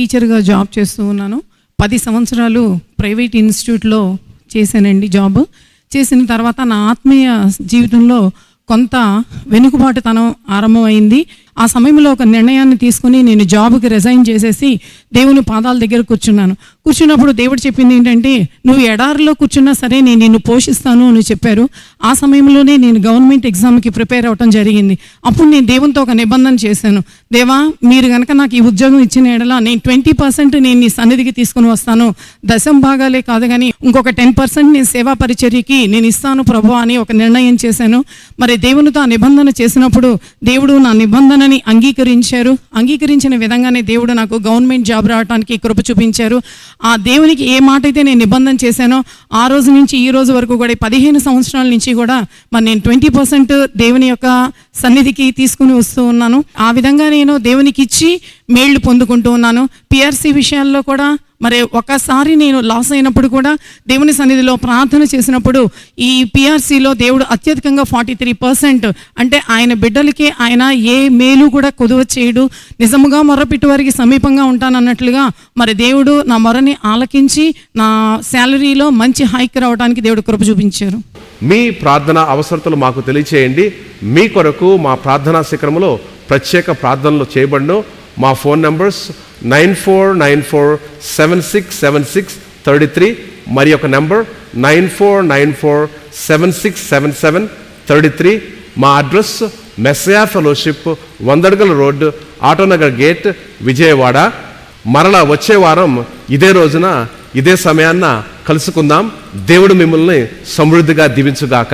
టీచర్గా జాబ్ చేస్తూ ఉన్నాను. 10 సంవత్సరాలు ప్రైవేట్ ఇన్స్టిట్యూట్లో చేశానండి జాబ్. చేసిన తర్వాత నా ఆత్మీయ జీవితంలో కొంత వెనుకబాటుతనం ఆరంభమైంది. ఆ సమయంలో ఒక నిర్ణయాన్ని తీసుకుని నేను జాబ్కి రిజైన్ చేసేసి దేవుని పాదాల దగ్గర కూర్చున్నప్పుడు దేవుడు చెప్పింది ఏంటంటే, నువ్వు ఎడారిలో కూర్చున్నా సరే నేను నిన్ను పోషిస్తాను అని చెప్పారు. ఆ సమయంలోనే నేను గవర్నమెంట్ ఎగ్జామ్కి ప్రిపేర్ అవ్వటం జరిగింది. అప్పుడు నేను దేవునితో ఒక నిబంధన చేశాను, దేవా మీరు కనుక నాకు ఈ ఉద్యోగం ఇచ్చిన ఎడలా నేను 20% నేను నీ సన్నిధికి తీసుకుని వస్తాను, దశం భాగాలే కాదు కానీ ఇంకొక 10% నేను సేవా పరిచర్యకి నేను ఇస్తాను ప్రభు అని ఒక నిర్ణయం చేశాను. మరి దేవునితో ఆ నిబంధన చేసినప్పుడు దేవుడు నా నిబంధనని అంగీకరించిన విధంగానే దేవుడు నాకు గవర్నమెంట్ జాబ్ రావడానికి కృప చూపించారు. ఆ దేవునికి ఏ మాట అయితే నేను నిబంధన చేశానో ఆ రోజు నుంచి ఈ రోజు వరకు కూడా 15 సంవత్సరాల నుంచి కూడా మరి నేను 20% దేవుని యొక్క సన్నిధికి తీసుకుని వస్తూ ఉన్నాను. ఆ విధంగా నేను దేవునికి ఇచ్చి మేళ్లు పొందుకుంటూ ఉన్నాను. పిఆర్సీ విషయాల్లో కూడా మరి ఒకసారి నేను లాస్ అయినప్పుడు కూడా దేవుని సన్నిధిలో ప్రార్థన చేసినప్పుడు ఈ పిఆర్సీలో దేవుడు అత్యధికంగా 43%, అంటే ఆయన బిడ్డలకి ఆయన ఏ మేలు కూడా కొదువ చేయడు, నిజముగా మొర్రపెట్టు వారికి సమీపంగా ఉంటానన్నట్లుగా మరి దేవుడు నా మొరని ఆలకించి నా శాలరీలో మంచి హైక్ రావడానికి దేవుడు కృప చూపించారు. మీ ప్రార్థన అవసరతలు మాకు తెలియచేయండి. మీ కొరకు మా ప్రార్థనా శిఖరములో ప్రత్యేక ప్రార్థనలు చేయబడును. మా ఫోన్ నంబర్స్ 9494767633, మరి ఒక నంబర్ 9494767733. మా అడ్రస్ మెస్సియా ఫెలోషిప్, 100 అడుగుల రోడ్, ఆటోనగర్ గేట్, విజయవాడ. మరలా వచ్చే వారం ఇదే రోజున ఇదే సమయాన్న కలుసుకుందాం. దేవుడు మిమ్మల్ని సమృద్ధిగా దీవించుగాక.